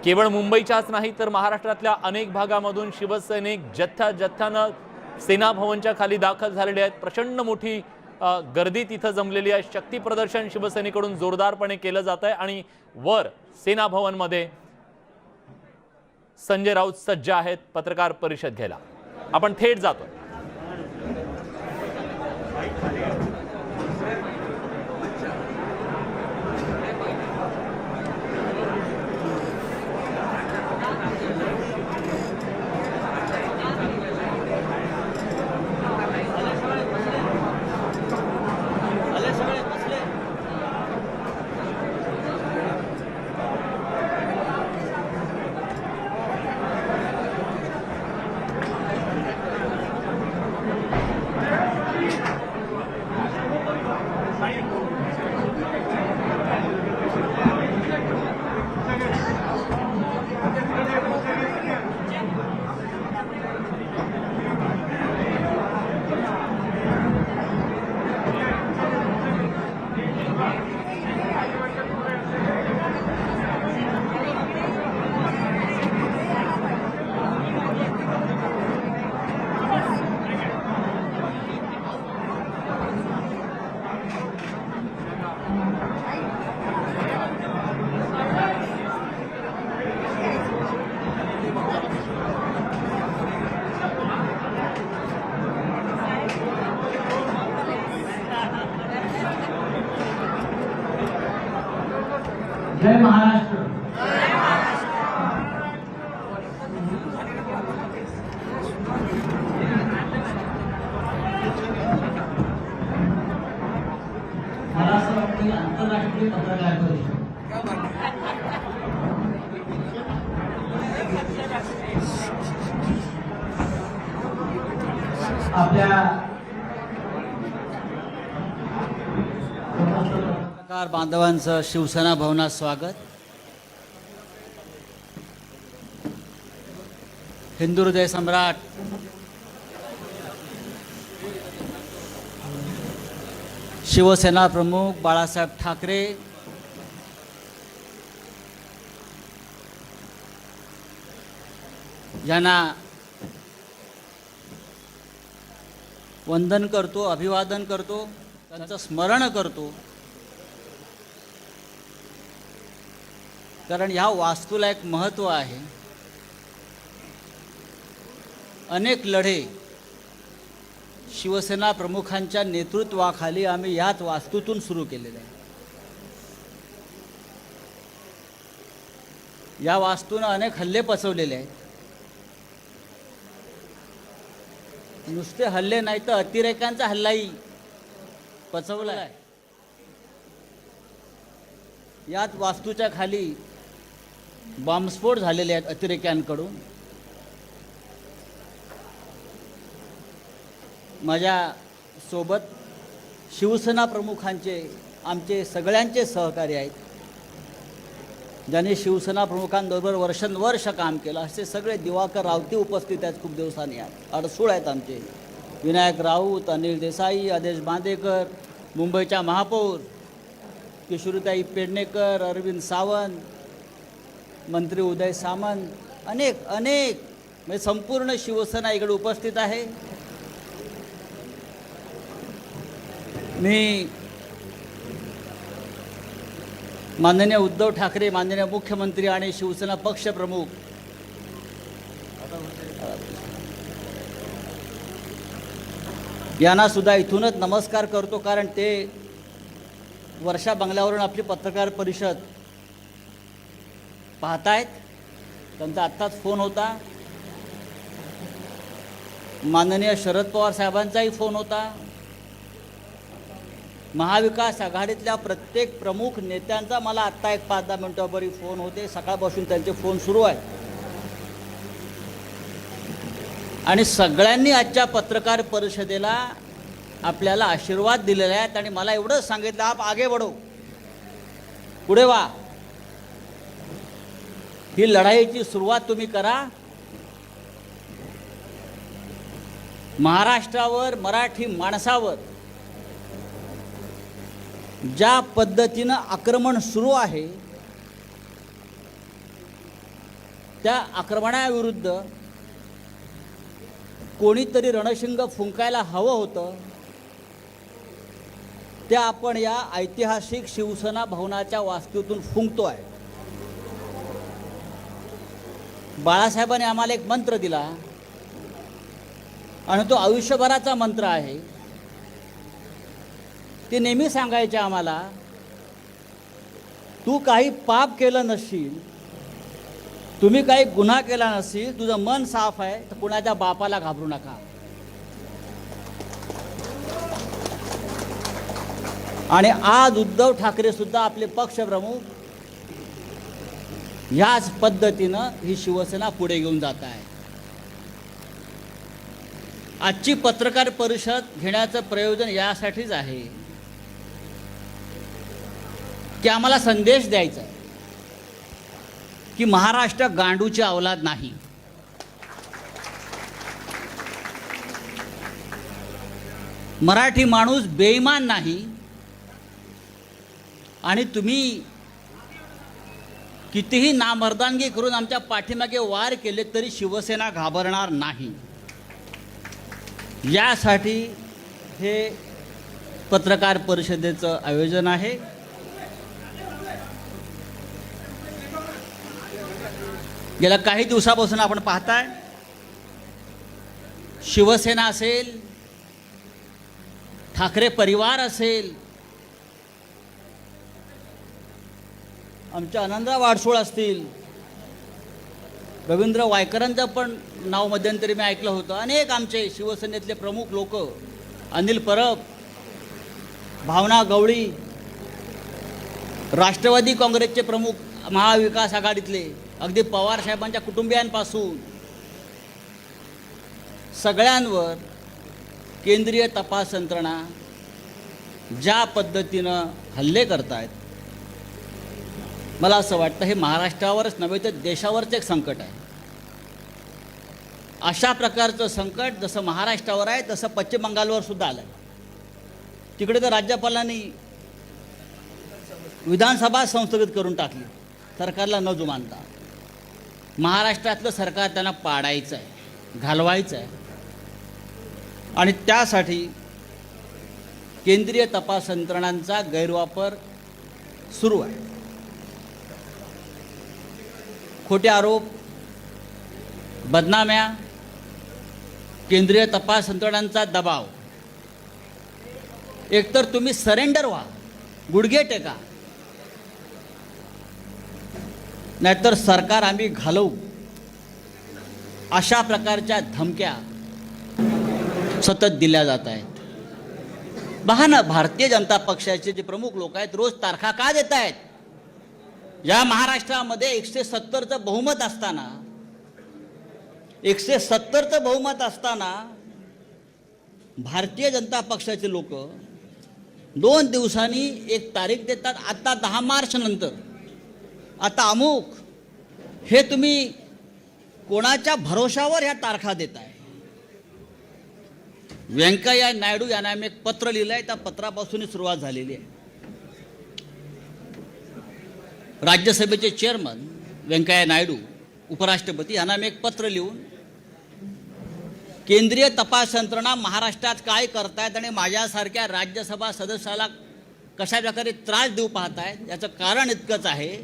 केवळ मुंबईच्याच नाही तर महाराष्ट्रातल्या अनेक भागामधून शिवसैनिक जथ्यानं सेना भवनच्या खाली दाखल झालेले आहेत। प्रचंड मोठी गर्दी तिथं जमलेली आहे। शक्ती प्रदर्शन शिवसेनेकडून जोरदारपणे केलं जात आहे आणि वर सेना भवन मध्ये संजय राऊत सज्ज आहेत पत्रकार परिषद घ्यायला। आपण थेट जातो। जय महाराष्ट्र। मला असं वाटतं आंतरराष्ट्रीय पत्रकार परिषद आपल्या पत्रकार बांधवांचं शिवसेना भवनात स्वागत। हिंदू हृदय सम्राट शिवसेना प्रमुख बाळासाहेब ठाकरे यांना वंदन करतो, अभिवादन करतो, त्यांचं स्मरण करतो, कारण ह्या वास्तूला एक महत्त्व आहे। अनेक लढे शिवसेना प्रमुखांच्या नेतृत्वाखाली आम्ही याच वास्तूतून सुरू केलेले आहे। या वास्तूने अनेक हल्ले पचवलेले आहेत। नुसते हल्ले नाही तर अतिरेक्यांचा हल्लाही पचवला आहे। याच वास्तूच्या खाली बॉम्बस्फोट झालेले आहेत अतिरेक्यांकडून। माझ्या सोबत शिवसेना प्रमुखांचे आमचे सगळ्यांचे सहकारी आहेत, ज्यांनी शिवसेना प्रमुखांबरोबर वर्षानुवर्ष काम केलं। असे सगळे दिवाकर रावते उपस्थित आहेत, खूप दिवसांनी अडसूळ आहेत आमचे। विनायक राऊत, अनिल देसाई, आदेश बांदेकर, मुंबईच्या महापौर किशोरीताई पेडणेकर, अरविंद सावंत, मंत्री उदय सामंत, अनेक म्हणजे संपूर्ण शिवसेना इकडे उपस्थित आहे। मी माननीय उद्धव ठाकरे, माननीय मुख्यमंत्री आणि शिवसेना पक्षप्रमुख यांना सुद्धा इथूनच नमस्कार करतो, कारण ते वर्षा बंगल्यावरून आपली पत्रकार परिषद पाहतायत। त्यांचा आत्ताच फोन होता, माननीय शरद पवार साहेबांचाही फोन होता, महाविकास आघाडीतल्या प्रत्येक प्रमुख नेत्यांचा मला आत्ता एक 5-10 मिनिटांपूर्वी फोन होते। सकाळपासून त्यांचे फोन सुरू आहेत आणि सगळ्यांनी आजच्या पत्रकार परिषदेला आपल्याला आशीर्वाद दिलेले आहेत आणि मला एवढंच सांगितलं, आप आगे बढ़ो, पुढे वा, ही लढाईची सुरुवात तुम्ही करा। महाराष्ट्रावर, मराठी माणसावर ज्या पद्धतीनं आक्रमण सुरू आहे त्या आक्रमणाविरुद्ध कोणीतरी रणशिंग फुंकायला हवं होतं. त्या आपण या ऐतिहासिक शिवसेना भवनाच्या वास्तूतून फुंकतो आहे. बाळासाहेबांनी आम्हाला एक मंत्र दिला आणि तो आयुष्यभराचा मंत्र आहे. ते नेहमी सांगायचे आम्हाला, तू काही पाप केलं नसशील, तुम्ही काही गुन्हा केला नसेल, तुझं मन साफ आहे, तर कुणाच्या बापाला घाबरू नका. आणि आज उद्धव ठाकरे सुद्धा आपले पक्षप्रमुख ह्याच पद्धतीनं ही शिवसेना पुढे घेऊन जात आहे. आजची पत्रकार परिषद घेण्याचं प्रयोजन यासाठीच आहे की आम्हाला संदेश द्यायचा आहे की महाराष्ट्र गांडूची अवलाद नाही. मराठी माणूस बेईमान नाही. आणि तुम्ही कितीही नामर्दानगी करून आमच्या पाठीमागे वार केले तरी शिवसेना घाबरणार नाही. यासाठी हे पत्रकार परिषदेचं आयोजन आहे. गेल्या काही दिवसापासून आपण पाहताय, शिवसेना असेल, ठाकरे परिवार असेल, आमच्या आनंदराव वाडसोळ असतील, रवींद्र वायकरांचं पण नाव मध्यंतरी मी ऐकलं होतं, अनेक आमचे शिवसेनेतले प्रमुख लोक, अनिल परब, भावना गवळी, राष्ट्रवादी काँग्रेसचे प्रमुख, महाविकास आघाडीतले, अगदी पवार साहेबांच्या कुटुंबियांपासून सगळ्यांवर केंद्रीय तपास यंत्रणा ज्या पद्धतीनं हल्ले करतायत, मला असं वाटतं हे महाराष्ट्रावरच नव्हे तर देशावरच एक संकट आहे. अशा प्रकारचं संकट जसं महाराष्ट्रावर आहे तसं पश्चिम बंगालवर सुद्धा आलं आहे. तिकडे तर राज्यपालांनी विधानसभा संस्थगित करून टाकली सरकारला न जुमानता. महाराष्ट्रातलं सरकार त्यांना पाडायचं आहे, घालवायचं आहे. आणि त्यासाठी केंद्रीय तपास यंत्रणांचा गैरवापर सुरू आहे. खोटे आरोप, बदनाम्या, केंद्रीय तपास यंत्रणांचा दबाव. एकतर तुम्ही सरेंडर व्हा, गुडघे टेका, नाहीतर सरकार आम्ही घालवू, अशा प्रकारच्या धमक्या सतत दिल्या जात आहेत. पहा ना, भारतीय जनता पक्षाचे जे प्रमुख लोक आहेत रोज तारखा का देत आहेत? या महाराष्ट्रामध्ये 170चं बहुमत असताना, 170चं बहुमत असताना भारतीय जनता पक्षाचे लोक 2 दिवसांनी एक तारीख देतात. आता 10 मार्च नंतर, आता अमुक, हे तुम्ही कोणाच्या भरोशावर ह्या तारखा देताय? व्यंकय्या नायडू यांना आम्ही एक पत्र लिहिलं आहे. त्या पत्रापासूनच सुरुवात झालेली आहे. राज्यसभेचे चेअरमन व्यंकय्या नायडू, उपराष्ट्रपती यांना मी एक पत्र लिहून केंद्रीय तपास यंत्रणा महाराष्ट्रात काय करतायत आणि माझ्यासारख्या राज्यसभा सदस्याला कशा प्रकारे त्रास देऊ पाहतायत, याचं कारण इतकंच आहे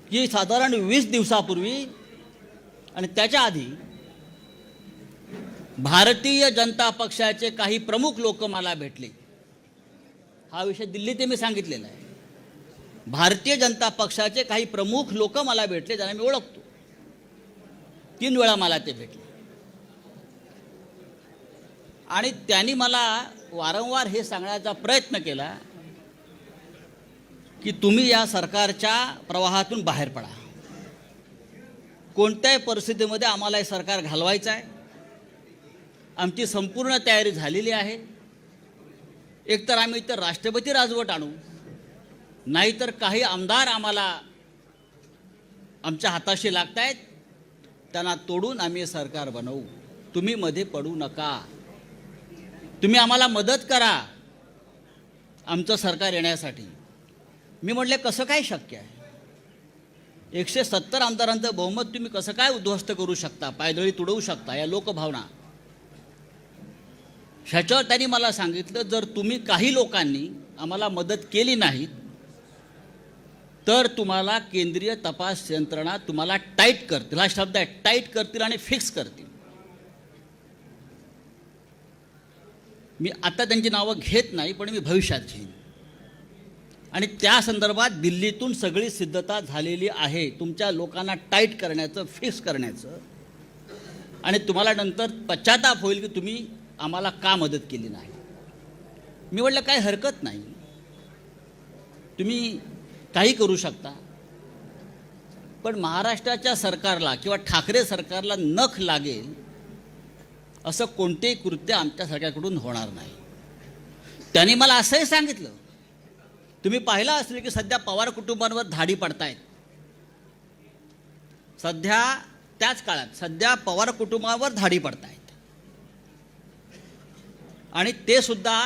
की साधारण 20 दिवसापूर्वी आणि त्याच्या आधी भारतीय जनता पक्षाचे काही प्रमुख लोक मला भेटले. हा विषय दिल्लीत मी सांगितलेला आहे. भारतीय जनता पक्षाचे काही प्रमुख लोक मला भेटले, ज्यांना मी ओळखतो. 3 वेळा मला ते भेटले आणि त्यांनी मला वारंवार हे सांगण्याचा प्रयत्न केला की तुम्ही या सरकारच्या प्रवाहातून बाहेर पडा. कोणत्याही परिस्थितीमध्ये आम्हाला हे सरकार घालवायचं आहे. आमची संपूर्ण तयारी झालेली आहे. एकतर आम्ही इतर राष्ट्रपती राजवट आणू, नाहीतर काही आमदार आम्हाला आमच्या हाताशी लागत आहेत, त्यांना तोडून आम्ही सरकार बनवू. तुम्ही मध्ये पडू नका. तुम्ही आम्हाला मदत करा आमचं सरकार येण्यासाठी. मी म्हटले कसं काय शक्य आहे? 170 आमदारांचं बहुमत तुम्ही कसं काय उद्ध्वस्त करू शकता, पायदळी तुडवू शकता, या लोकभावना. ह्याच्यावर त्यांनी मला सांगितलं, जर तुम्ही काही लोकांनी आम्हाला मदत केली नाही तर तुम्हाला केंद्रीय तपास यंत्रणा तुम्हाला टाईट करतील. हा शब्द आहे, टाईट करतील आणि फिक्स करतील. मी आता त्यांची नावं घेत नाही, पण मी भविष्यात घेईन. आणि त्या संदर्भात दिल्लीतून सगळी सिद्धता झालेली आहे, तुमच्या लोकांना टाईट करण्याचं, फिक्स करण्याचं. आणि तुम्हाला नंतर पश्चाताप होईल की तुम्ही आम्हाला का मदत केली नाही. मी म्हटलं काय हरकत नाही, तुम्ही काही करू शकता, पण महाराष्ट्राच्या सरकारला किंवा ठाकरे सरकारला नख लागेल असं कोणतेही कृत्य आमच्या सरकारकडून होणार नाही. त्यांनी मला असंही सांगितलं, तुम्ही पाहिलं असेल की सध्या पवार कुटुंबांवर धाडी पडतायत. सध्या त्याच काळात सध्या पवार कुटुंबावर धाडी पडतायत. आणि ते सुद्धा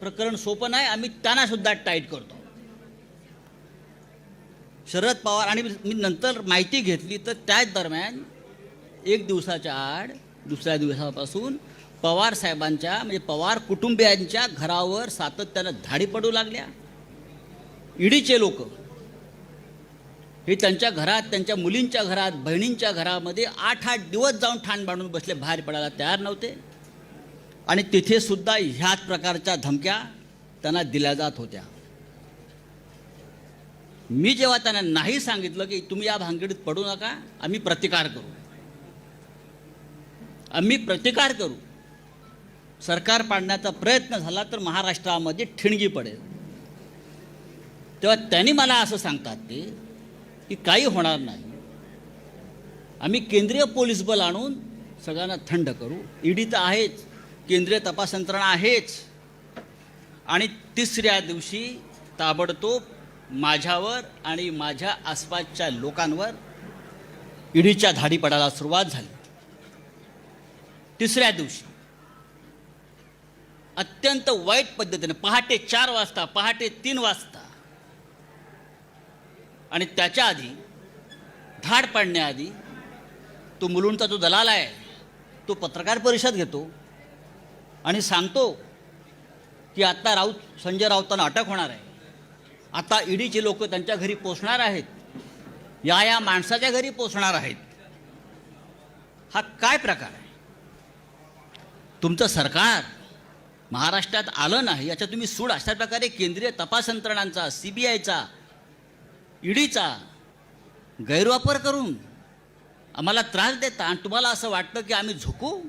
प्रकरण सोपं नाही, आम्ही त्यांना सुद्धा टाईट करतो. शरद पवार, आणि मी नंतर माहिती घेतली तर त्याच दरम्यान एक दिवसाच्या आड दुसऱ्या दिवसापासून पवार साहेबांच्या म्हणजे पवार कुटुंबियांच्या घरावर सातत्यानं धाडी पडू लागल्या. ईडीचे लोक हे त्यांच्या घरात, त्यांच्या मुलींच्या घरात, बहिणींच्या घरामध्ये 8-8 दिवस जाऊन ठाण बांधून बसले, बाहेर पडायला तयार नव्हते. आणि तिथे सुद्धा ह्याच प्रकारच्या धमक्या त्यांना दिल्या जात होत्या. मी जेव्हा त्यांना नाही सांगितलं की तुम्ही या भानगडीत पडू नका, आम्ही प्रतिकार करू, आम्ही प्रतिकार करू, सरकार पाडण्याचा प्रयत्न झाला तर महाराष्ट्रामध्ये ठिणगी पडेल, तेव्हा त्यांनी मला असं सांगतात ते की काही होणार नाही, आम्ही केंद्रीय पोलीस बल आणून सगळ्यांना थंड करू, ईडी तर आहेच, केंद्रीय तपास यंत्रणा आहेच. आणि तिसऱ्या दिवशी ताबडतोब माझ्यावर आणि माझ्या आसपासच्या लोकांवर ईडीच्या धाडी पडायला सुरुवात झाली. तिसऱ्या दिवशी अत्यंत वाईट पद्धतीने पहाटे 4 वाजता, पहाटे 3 वाजता, आणि त्याच्या आधी धाड पाडण्याआधी तो मुलुंडचा जो दलाल आहे तो पत्रकार परिषद घेतो आणि सांगतो की आता संजय राऊतांना अटक होणार आहे, आता ईडीचे लोक त्यांच्या घरी पोचणार आहेत, या माणसाच्या घरी पोचणार आहेत. हा काय प्रकार आहे? तुमचं सरकार महाराष्ट्रात आलं नाही याच्या तुम्ही सूड अशा प्रकारे केंद्रीय तपास यंत्रणांचा, CBIचा, ईडीचा गैरवापर करून आम्हाला त्रास देता आणि तुम्हाला असं वाटतं की आम्ही झुकू.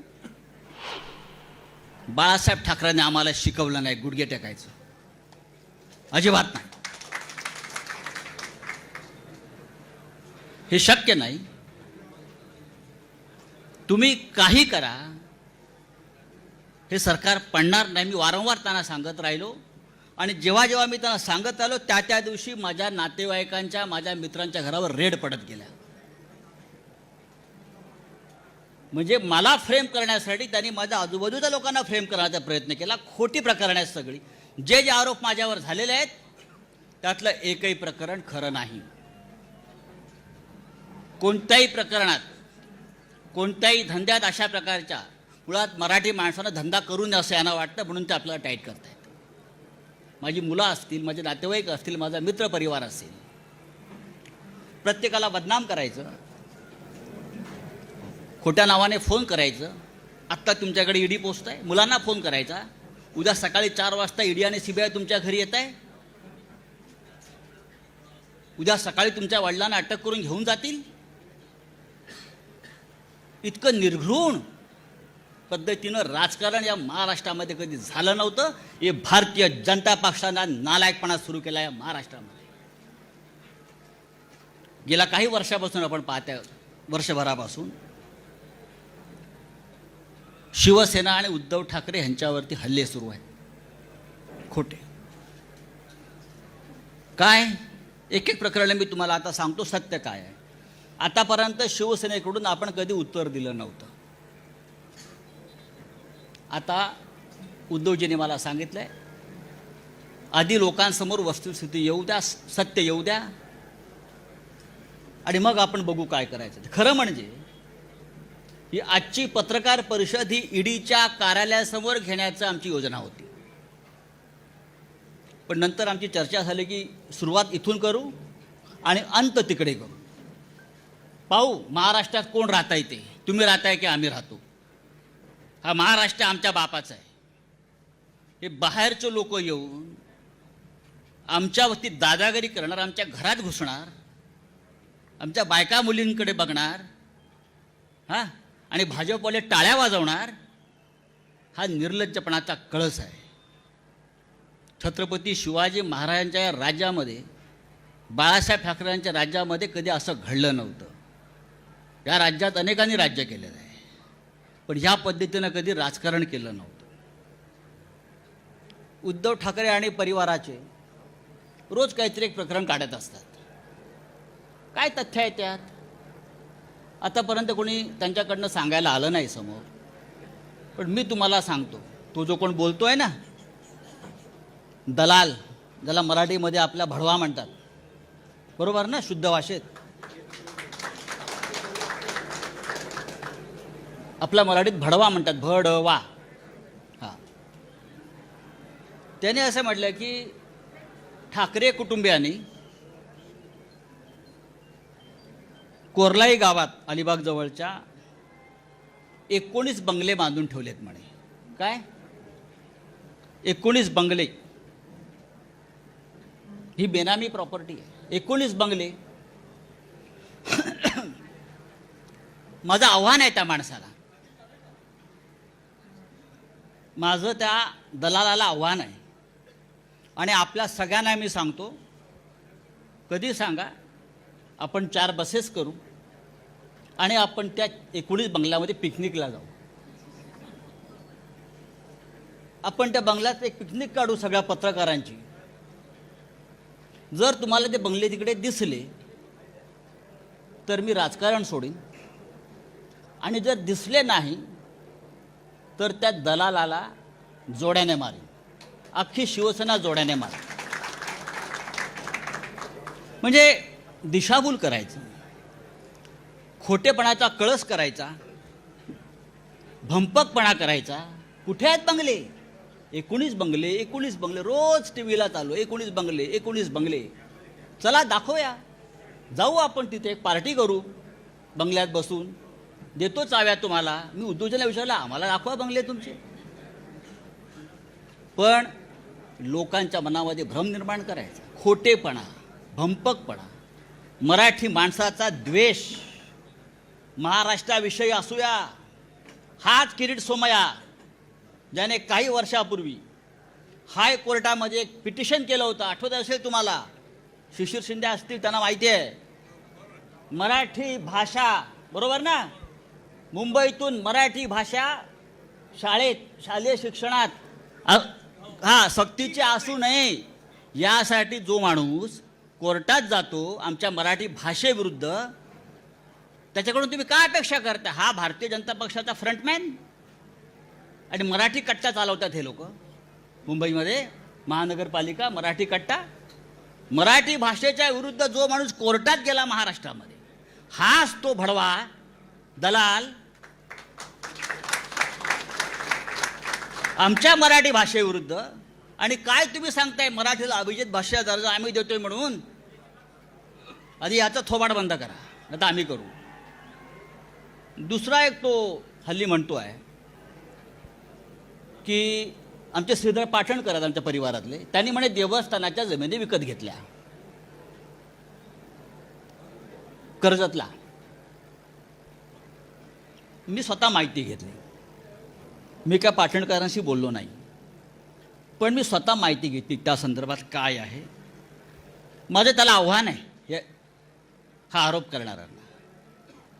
बाळासाहेब ठाकरेंनी आम्हाला शिकवलं नाही गुडघे टेकायचं, अजिबात नाही, हे शक्य नाही. तुम्ही काही करा, हे सरकार पडणार नाही. मी वारंवार त्यांना सांगत राहिलो आणि जेव्हा जेव्हा मी त्यांना सांगत आलो त्या दिवशी माझ्या नातेवाईकांच्या, माझ्या मित्रांच्या घरावर रेड पडत गेल्या. म्हणजे मला फ्रेम करण्यासाठी त्यांनी माझ्या आजूबाजूच्या लोकांना फ्रेम करण्याचा प्रयत्न केला. खोटी प्रकरणं आहेत सगळी. जे जे आरोप माझ्यावर झालेले आहेत त्यातलं एकही प्रकरण खरं नाही. कोणत्याही प्रकरणात, कोणत्याही धंद्यात अशा प्रकारच्या, मुळात मराठी माणसानं धंदा करू नये असं यांना वाटतं, म्हणून ते आपल्याला टाईट करतायत. माझी मुलं असतील, माझे नातेवाईक असतील, माझा मित्रपरिवार असेल, प्रत्येकाला बदनाम करायचं, खोट्या नावाने फोन करायचं. आत्ता तुमच्याकडे ईडी पोचत आहे, मुलांना फोन करायचा, उद्या सकाळी 4 वाजता ईडी आणि CBI तुमच्या घरी येत आहे, उद्या सकाळी तुमच्या वडिलांना अटक करून घेऊन जातील. इतकं निर्घृण पद्धतीनं राजकारण या महाराष्ट्रामध्ये कधी झालं नव्हतं. हे भारतीय जनता पक्षानं नालायकपणा सुरू केला आहे महाराष्ट्रामध्ये. गेल्या काही वर्षापासून आपण पाहतोय, वर्षभरापासून शिवसेना आणि उद्धव ठाकरे यांच्यावरती हल्ले सुरू आहेत, खोटे. काय एक एक प्रकरण मी तुम्हाला आता सांगतो सत्य काय आहे. आतापर्यंत शिवसेनेकडून आपण कधी उत्तर दिलं नव्हतं. आता उद्धवजींनी मला सांगितलं आहे, आधी लोकांसमोर वस्तुस्थिती येऊ द्या, सत्य येऊ द्या, आणि मग आपण बघू काय करायचं ते. खरं म्हणजे ही आजची पत्रकार परिषद ही ईडीच्या कार्यालयासमोर घेण्याचं आमची योजना होती, पण नंतर आमची चर्चा झाली की सुरुवात इथून करू आणि अंत तिकडे करू. पाहू महाराष्ट्रात कोण राहता येते, तुम्ही राहताय की आम्ही राहतो. हा महाराष्ट्र आमच्या बापाचा आहे. हे बाहेरचे लोक येऊन आमच्यावरती दादागिरी करणार, आमच्या घरात घुसणार, आमच्या बायका मुलींकडे बघणार, हां, आणि भाजपवाले टाळ्या वाजवणार, हा निर्लज्जपणाचा कळस आहे. छत्रपती शिवाजी महाराजांच्या राज्यामध्ये, बाळासाहेब ठाकरेंच्या राज्यामध्ये कधी असं घडलं नव्हतं. या राज्यात अनेकांनी राज्य केलेलं आहे, पण ह्या पद्धतीनं कधी राजकारण केलं नव्हतं. उद्धव ठाकरे आणि परिवाराचे रोज काहीतरी एक प्रकरण काढत असतात. काय तथ्य आहे त्यात? आतापर्यंत कोणी त्यांच्याकडनं सांगायला आलं नाही समोर, पण मी तुम्हाला सांगतो. तो जो कोण बोलतोय ना, दलाल, ज्याला मराठीमध्ये आपल्या भडवा म्हणतात, बरोबर ना, शुद्ध भाषेत आपल्या मराठीत भडवा म्हणतात, भडवा. हां, त्याने असं म्हटलं की ठाकरे कुटुंबियांनी कोरलाई गावात अलिबाग जवळच्या 19 बंगले बांधून ठेवलेत म्हणे. काय 19 बंगले? ही बेनामी प्रॉपर्टी आहे. 19 बंगले. माझं आव्हान आहे त्या माणसाला, माझं त्या दलालाला आव्हान आहे, आणि आपल्या सगळ्यांना मी सांगतो, कधी सांगा आपण 4 बसेस करू आणि आपण त्या 19 बंगल्यामध्ये पिकनिकला जाऊ. आपण त्या बंगल्यात एक पिकनिक काढू सगळ्या पत्रकारांची. जर तुम्हाला ते बंगले तिकडे दिसले तर मी राजकारण सोडीन, आणि जर दिसले नाही तर त्या दलालाला जोड्याने मारेन. अख्खी शिवसेना जोड्याने मारेन. म्हणजे दिशाभूल करायचं, खोटेपणाचा कळस करायचा, भंपकपणा करायचा. कुठे आहेत बंगले? 19 बंगले, 19 बंगले. रोज टी व्हीला चालू 19 बंगले, 19 बंगले. चला दाखवूया, जाऊ आपण तिथे एक पार्टी करू, बंगल्यात बसून देतो चाव्या तुम्हाला. मी उद्योजकांना विचारलं, आम्हाला दाखवा बंगले तुमचे. पण लोकांच्या मनामध्ये भ्रम निर्माण करायचा, खोटेपणा, भंपकपणा, मराठी माणसाचा द्वेष महाराष्ट्राविषयी असूया. हाच किरीट सोमय्या ज्याने काही वर्षापूर्वी हायकोर्टामध्ये एक पिटिशन केलं होतं, आठवत असेल तुम्हाला, शिशिर शिंदे असतील, त्यांना माहिती आहे. मराठी भाषा, बरोबर ना, मुंबईतून मराठी भाषा शाळेत, शालेय शिक्षणात सक्तीची असू नये यासाठी जो माणूस कोर्टात जातो आमच्या मराठी भाषेविरुद्ध, त्याच्याकडून तुम्ही काय अपेक्षा करता? हा भारतीय जनता पक्षाचा फ्रंटमॅन, आणि मराठी कट्टा चालवतात हे लोक मुंबईमध्ये, महानगरपालिका मराठी कट्टा. मराठी भाषेच्या विरुद्ध जो माणूस कोर्टात गेला महाराष्ट्रामध्ये, हाच तो भडवा, दलाल आमच्या मराठी भाषेविरुद्ध. आणि काय तुम्ही सांगताय मराठीला अभिजात भाषा दर्जा आम्ही देतोय म्हणून? आधी याचा थोबाड बंद करा, आता आम्ही करू. दुसरा एक तो हल्ली म्हणतो आहे की आमचे श्रीधर पाटणकर आहेत आमच्या परिवारातले, त्यांनी म्हणे देवस्थानाच्या जमिनी विकत घेतल्या कर्जतला. मी स्वतः माहिती घेतली, मी काय पाटणकरांशी बोललो नाही, पण मी स्वतः माहिती घेतली त्या संदर्भात काय आहे. माझं त्याला आव्हान आहे हा आरोप करणाऱ्यांना.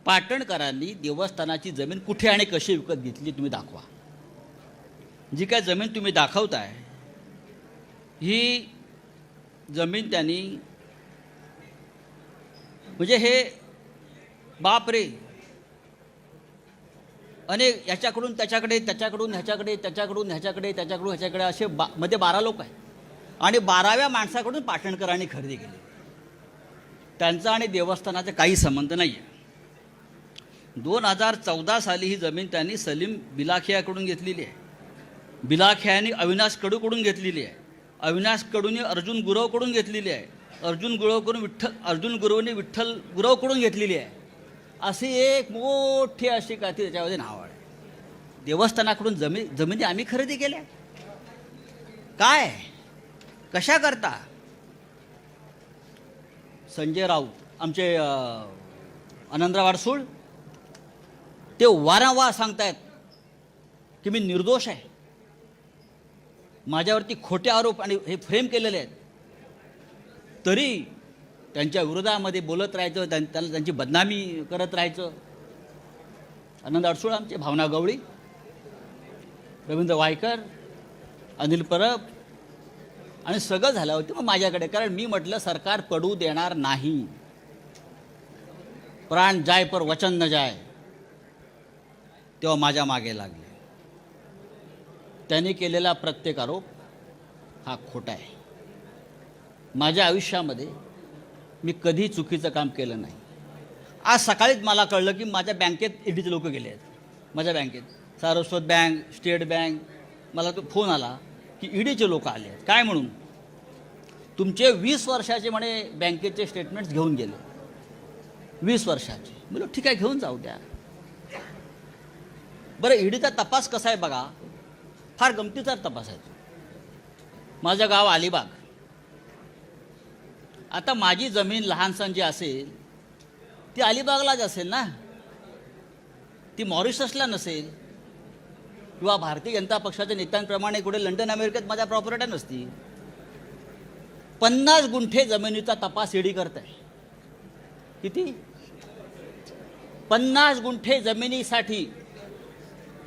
पाटणकरांनी देवस्थानाची जमीन कुठे आणि कशी विकत घेतली तुम्ही दाखवा. जी काय जमीन तुम्ही दाखवताय ही जमीन त्यांनी, म्हणजे हे बापरे, अनेक याच्याकडून त्याच्याकडे, त्याच्याकडून ह्याच्याकडे, त्याच्याकडून ह्याच्याकडे, त्याच्याकडून ह्याच्याकडे, असे मध्ये 12 लोक आहेत, आणि 12व्या माणसाकडून पाटणकरांनी खरेदी केली. त्यांचा आणि देवस्थानाचा काही संबंध नाही आहे. 2014 साली ही जमीन त्यांनी सलीम बिलाखियाकडून घेतलेली आहे. बिलाखियाने अविनाश कडूकडून घेतलेली आहे. अविनाश कडूने अर्जुन गुरवकडून घेतलेली आहे. अर्जुन गुरवने विठ्ठल गुरवकडून घेतलेली आहे. अशी एक मोठी अशी काठी त्याच्यामध्ये नाव आहे. देवस्थानाकडून जमिनी आम्ही खरेदी केल्या. काय कशा करता? संजय राऊत आमचे आनंदराव अडसूळ ते वारंवार सांगतायत की मी निर्दोष आहे. माझ्यावरती खोटे आरोप आणि हे फ्रेम केलेले आहेत. तरी त्यांच्या विरोधामध्ये बोलत राहायचं, त्याला त्यांची बदनामी करत राहायचं. आनंद अडसूळ आमचे, भावना गवळी, रवींद्र वायकर, अनिल परब आणि सगळं झालं होतं मग माझ्याकडे. कारण मी म्हटलं सरकार पडू देणार नाही. प्राण जाय पर वचन न जाय. तेव्हा माझ्या मागे लागले. त्यांनी केलेला प्रत्येक आरोप हा खोटा आहे. माझ्या आयुष्यामध्ये मी कधी चुकीचं काम केलं नाही. आज सकाळीच मला कळलं की माझ्या बँकेत ईडीचे लोक गेले आहेत. माझ्या बँकेत सारस्वत बँक, स्टेट बँक, मला तो फोन आला की ईडीचे लोक आले आहेत. काय म्हणून? तुमचे 20 वर्षाचे म्हणे बँकेचे स्टेटमेंट्स घेऊन गेले. 20 वर्षाचे. बोलो ठीक आहे, घेऊन जाऊ द्या. बरं, ईडीचा तपास कसा आहे बघा. फार गमतीचा तपास आहे. माझं गाव अलिबाग. आता माझी जमीन लहानसण जी असेल ती अलिबागलाच असेल ना. ती मॉरिशसला नसेल किंवा भारतीय जनता पक्षाच्या नेत्यांप्रमाणे कुठे लंडन अमेरिकेत माझ्या प्रॉपर्ट्या नसतील. 50 गुंठे जमिनीचा तपास ईडी करत आहे. किती? 50 गुंठे जमिनीसाठी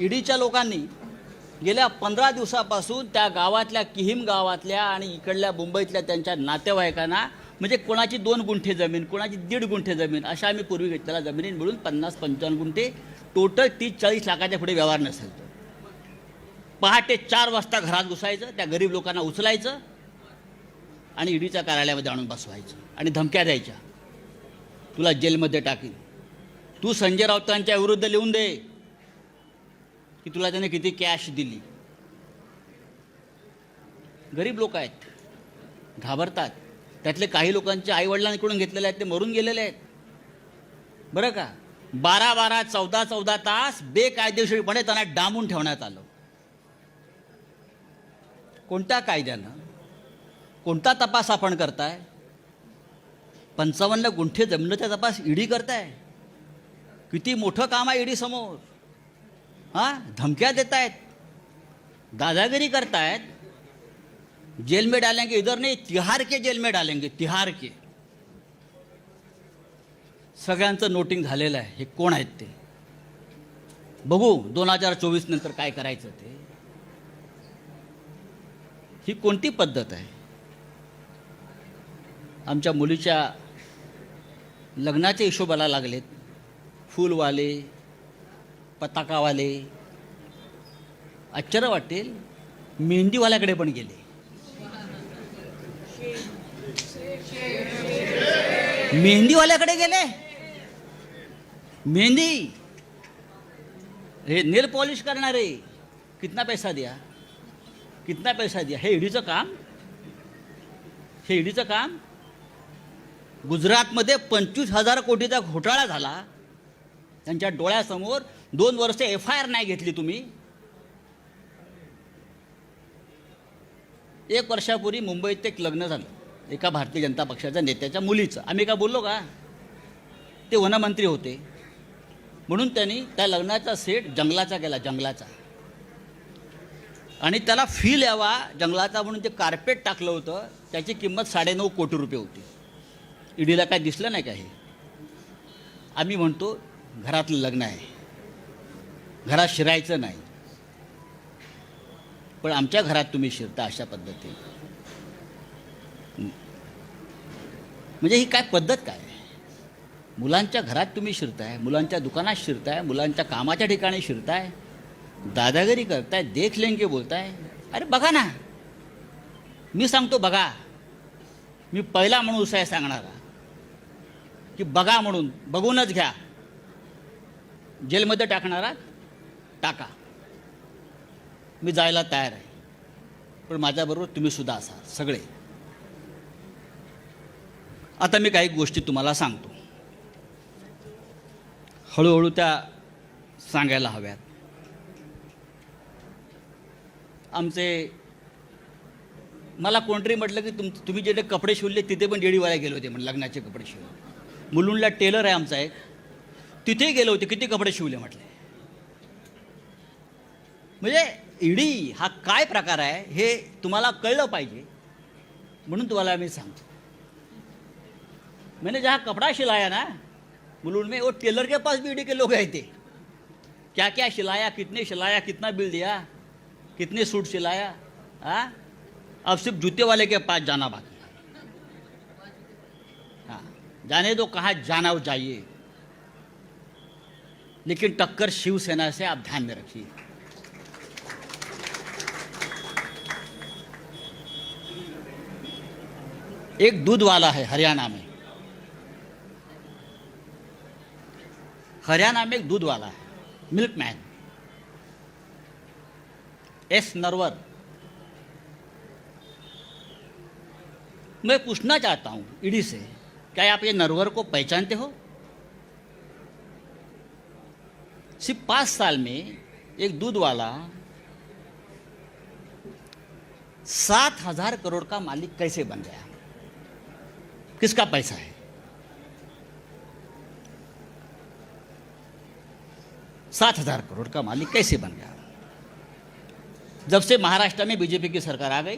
ईडीच्या लोकांनी गेल्या 15 दिवसापासून त्या गावातल्या किहीम गावातल्या आणि इकडल्या मुंबईतल्या त्यांच्या नातेवाईकांना, म्हणजे कोणाची 2 गुंठे जमीन, कोणाची 1.5 गुंठे जमीन, अशा आम्ही पूर्वी घेतलेल्या जमिनी मिळून 50-55 गुंठे, टोटल 30-40 लाखाच्या पुढे व्यवहार नसेल. पहाटे 4 वाजता घरात घुसायचं, त्या गरीब लोकांना उचलायचं आणि ईडीच्या कार्यालयामध्ये आणून बसवायचं आणि धमक्या द्यायच्या, तुला जेलमध्ये टाकीन, तू संजय राऊतांच्या विरुद्ध लिहून दे की तुला त्याने किती कॅश दिली. गरीब लोक आहेत, घाबरतात. त्यातले काही लोकांच्या आईवडिलांकडून घेतलेले आहेत, ते मरून गेलेले आहेत. बरं का? 12-12, 14-14 तास बेकायदेशीरपणे त्यांना डांबून ठेवण्यात आलं. कोणत्या कायद्यानं? कोणता तपास आपण करताय? 55 गुंठे जमिनीचा तपास ईडी करताय. किती मोठं काम आहे ईडी समोर. हां, धमक्या देत आहेत, दादागिरी करतायत. जेल में डालेंगे, इधर नहीं, तिहार के जेल में डालेंगे, तिहार के. सगळ्यांचं नोटिंग झालेलं आहे. हे कोण आहेत ते बघू 2024 नंतर काय करायचं ते. ही कोणती पद्धत आहे? आमच्या मुलीच्या लग्नाच्या हिशोबाला लागलेत. फूलवाले, पताकावाले. आश्चर्य वाटेल, मेहंदीवाल्याकडे पण गेले. मेहंदीवाल्याकडे गेले. मेहंदी, हे नेल पॉलिश करणारे, कितना पैसा दिया, कितना पैसा दिया. हे ईडीचं काम. हे ईडीचं काम. गुजरातमध्ये 25,000 कोटीचा घोटाळा झाला त्यांच्या डोळ्यासमोर. 2 वर्ष FIR नाही घेतली तुम्ही. 1 वर्षापूर्वी मुंबईत एक लग्न झालं एका भारतीय जनता पक्षाच्या नेत्याच्या मुलीचं. आम्ही का बोललो का? ते वनमंत्री होते म्हणून त्यांनी त्या लग्नाचा सेट जंगलाचा केला, जंगलाचा. आणि त्याला फील यावा जंगलाचा म्हणून ते कार्पेट टाकलं होतं. त्याची किंमत 9.5 कोटी रुपये होती. ईडीला काय दिसलं नाही का हे? आम्ही म्हणतो घरातलं लग्न आहे, घरात शिरायचं नाही, पण आमच्या घरात तुम्ही शिरता अशा पद्धतीने. म्हणजे ही काय पद्धत काय? मुलांच्या घरात तुम्ही शिरताय, मुलांच्या दुकानात शिरताय, मुलांच्या कामाच्या ठिकाणी शिरताय, दादागिरी करताय, देख लेंगे बोलताय. अरे बघा ना, मी सांगतो बघा, मी पहिला माणूस आहे सांगणारा की बघा म्हणून, बघूनच घ्या, जेलमध्ये टाकणारा टाका, मी जायला तयार आहे, पण माझ्याबरोबर तुम्ही सुद्धा असाल सगळे. आता मी काही गोष्टी तुम्हाला सांगतो, हळूहळू त्या सांगायला हव्यात. मला कोणतरी म्हटलं की तुम्ही जे कपडे शिवले तिथे पण डेडीवाला गेले होते, म्हणजे लग्नाचे कपडे शिवले. मुलुंडला टेलर आहे आमचा एक, तिथे गेले होते, किती कपडे शिवले म्हटले. म्हणजे ईडी हा काय प्रकार आहे हे तुम्हाला कळलं पाहिजे, म्हणून तुम्हाला मी सांगतो. मैंने जहाँ कपड़ा सिलाया ना मुलुंड में, वो टेलर के पास भी ईडी के लोग आए थे. क्या क्या सिलाया, कितना बिल दिया, कितने सूट सिलाया. हाँ, अब सिर्फ जूते वाले के पास जाना बाकी. हाँ, जाने दो, कहाँ जाना हो जाइए, लेकिन टक्कर शिवसेना से आप ध्यान में रखिए. एक दूध वाला है हरियाणा में, एक दूध वाला है, मिल्कमैन, एस नरवर. मैं पूछना चाहता हूं ईडी से, क्या आप ये नरवर को पहचानते हो? सिर्फ 5 साल में एक दूध वाला 7,000 करोड़ का मालिक कैसे बन गया? किसका पैसा है? 7,000 करोड़ का मालिक कैसे बन गया? जब से महाराष्ट्र में बीजेपी की सरकार आ गई,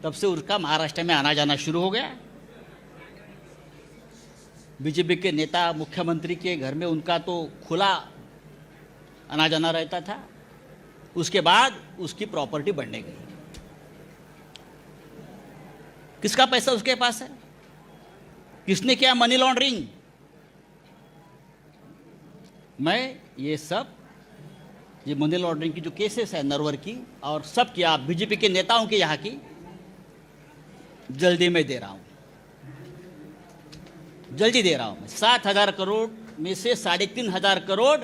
तब से उसका महाराष्ट्र में आना जाना शुरू हो गया. बीजेपी के नेता, मुख्यमंत्री के घर में उनका तो खुला आना जाना रहता था. उसके बाद उसकी प्रॉपर्टी बढ़ने गई. किसका पैसा उसके पास है? किसने किया मनी लॉन्ड्रिंग? मैं ये मनी लॉन्ड्रिंग की जो केसेस है नरवर की और सब की, आप बीजेपी के नेताओं की यहाँ की, जल्दी में दे रहा हूँ, जल्दी दे रहा हूँ मैं. 7,000 करोड़ में से 3,500 करोड़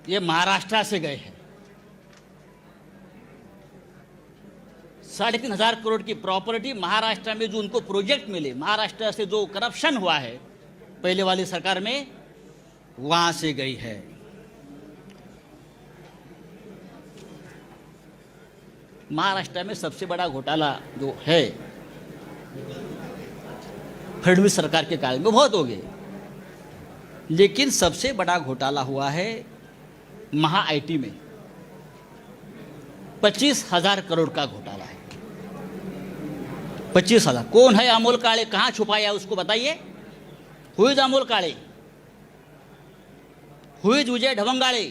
ये महाराष्ट्र से गए हैं. 3,500 करोड़ की प्रॉपर्टी महाराष्ट्र में जो उनको प्रोजेक्ट मिले, महाराष्ट्र से जो करप्शन हुआ है पहले वाली सरकार में, वहां से गई है. महाराष्ट्र में सबसे बड़ा घोटाला जो है फडणवीस सरकार के काल में, बहुत हो गए, लेकिन सबसे बड़ा घोटाला हुआ है महा आईटी में. 25,000 करोड़ का घोटाला है. 25,000. कौन है अमोल काळे? कहाँ छुपाया उसको बताइए. Who is Amol Kale? Who is Vijay Dhavangale?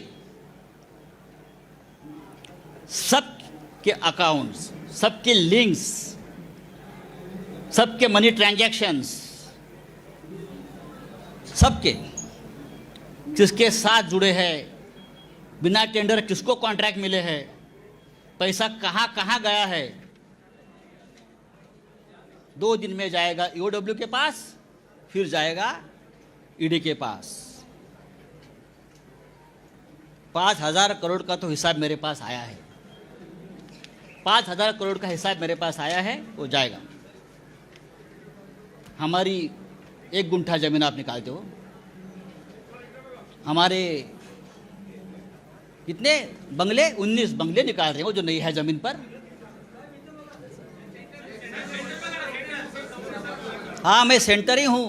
सबके अकाउंट्स, सबके लिंक्स, सबके मनी ट्रांजैक्शंस, सबके किसके साथ जुड़े हैं, बिना टेंडर किसको कॉन्ट्रैक्ट मिले हैं, पैसा कहाँ कहाँ गया है. 2 दिन में जाएगा ईओडब्ल्यू के पास, फिर जाएगा ईडी के पास. 5,000 करोड़ का तो हिसाब मेरे पास आया है. 5,000 करोड़ का हिसाब मेरे पास आया है, वो जाएगा. हमारी 1 गुंठा जमीन आप निकालते हो, हमारे कितने बंगले, 19 बंगले निकाल रहे हो जो नहीं है जमीन पर. हाँ, मैं सेंटर ही हूं,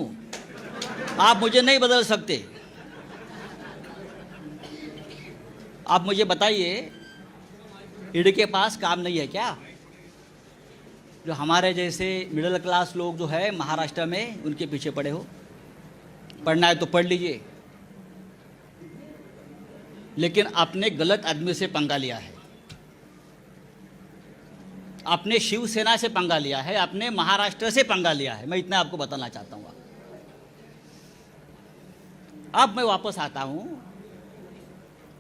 आप मुझे नहीं बदल सकते. आप मुझे बताइए, ईडी के पास काम नहीं है क्या? जो हमारे जैसे मिडिल क्लास लोग जो है महाराष्ट्र में, उनके पीछे पड़े हो. पढ़ना है तो पढ़ लीजिए, लेकिन आपने गलत आदमी से पंगा लिया है. आपने शिवसेना से पंगा लिया है, आपने महाराष्ट्र से पंगा लिया है. मैं इतना आपको बताना चाहता हूँ. अब मैं वापस आता हूँ,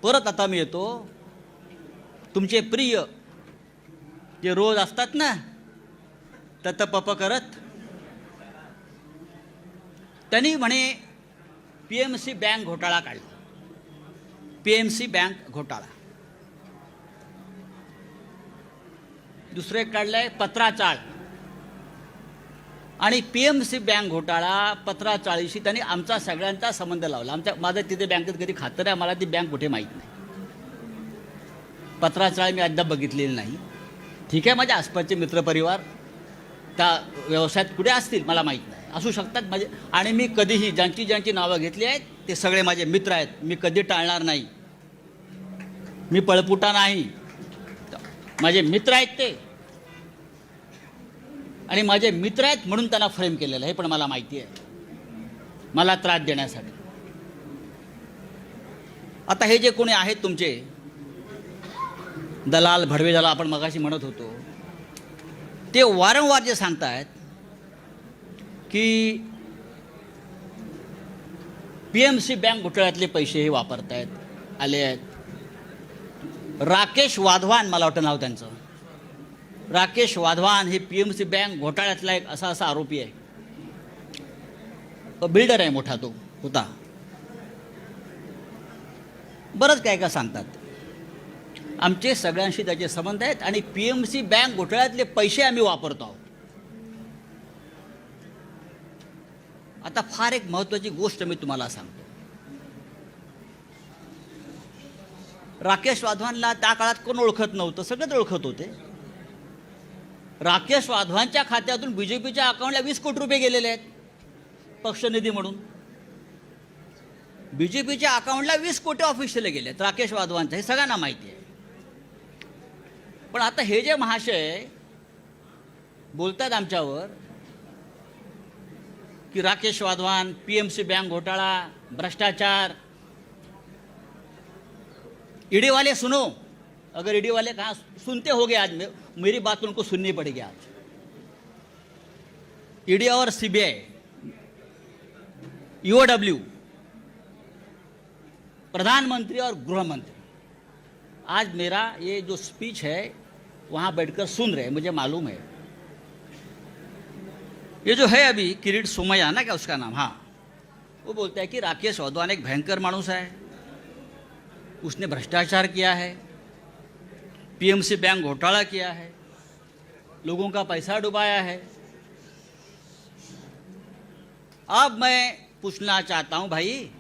परत आता मी येतो. तुमचे प्रिय जे रोज असतात ना, तत पप करत, त्यांनी म्हणे PMC बँक घोटाळा काढला. PMC बँक घोटाळा. दुसरं एक काढलंय पत्राचाळ. आणि PMC बँक घोटाळा पत्राचाळीशी त्यांनी आमचा सगळ्यांचा संबंध लावला. माझं तिथे बँकेत कधी खातं नाही, मला ती बँक कुठे माहीत नाही. पत्राचाळ मी अद्याप बघितलेली नाही. ठीक आहे, माझ्या आसपासचे मित्रपरिवार त्या व्यवसायात कुठे असतील मला माहीत नाही, असू शकतात माझे. आणि मी कधीही ज्यांची नावं घेतली आहेत ते सगळे माझे मित्र आहेत. मी कधी टाळणार नाही, मी पळपुटा नाही. माझे मित्र आहेत ते, आणि माझे मित्र आहेत म्हणून त्यांना फ्रेम केलेलं आहे, हे पण मला माहिती आहे, मला त्रास देण्यासाठी. आता हे जे कोणी आहेत तुमचे दलाल भडवे, ज्याला आपण मगाशी म्हणत होतो, ते वारंवार जे सांगतायत की PMC बँक घोटाळ्यातले पैसे हे वापरतायत आले आहेत. राकेश वाधवान, मला वाटतं नाव त्यांचं, राकेश वाधवान हे PMC बँक घोटाळ्यातला एक असा आरोपी आहे. बिल्डर आहे मोठा, तो होता. बरंच काय काय सांगतात. आमचे सगळ्यांशी त्याचे संबंध आहेत आणि PMC बँक घोटाळ्यातले पैसे आम्ही वापरतो आहोत. आता फार एक महत्त्वाची गोष्ट मी तुम्हाला सांगतो. राकेश वाधवानला त्या काळात कोण ओळखत नव्हतं, सगळेच ओळखत होते. राकेश वाधवानच्या खात्यातून BJPच्या अकाउंटला 20 कोटी रुपये गेलेले आहेत पक्षनिधी म्हणून. BJPच्या अकाउंटला 20 कोटी ऑफिशियली गेले आहेत राकेश वाधवानचं, हे सगळ्यांना माहिती आहे. पण आता हे जे महाशय बोलतात आमच्यावर कि राकेश वाधवान, PMC बँक घोटाला, भ्रष्टाचार, ईडी वाले सुनो, अगर ईडी वाले कहाँ सुनते होगे आज मेरी बात उनको सुननी पड़ेगी आज. ईडी और CBI, EOW, प्रधानमंत्री और गृह मंत्री आज मेरा ये जो स्पीच है वहाँ बैठकर सुन रहे हैं, मुझे मालूम है. ये जो है अभी किरीट सोमैया ना, क्या उसका नाम, हाँ, वो बोलता है कि राकेश वाधवान एक भयंकर मानुस है, उसने भ्रष्टाचार किया है, PMC बैंक घोटाला किया है, लोगों का पैसा डुबाया है. अब मैं पूछना चाहता हूं भाई,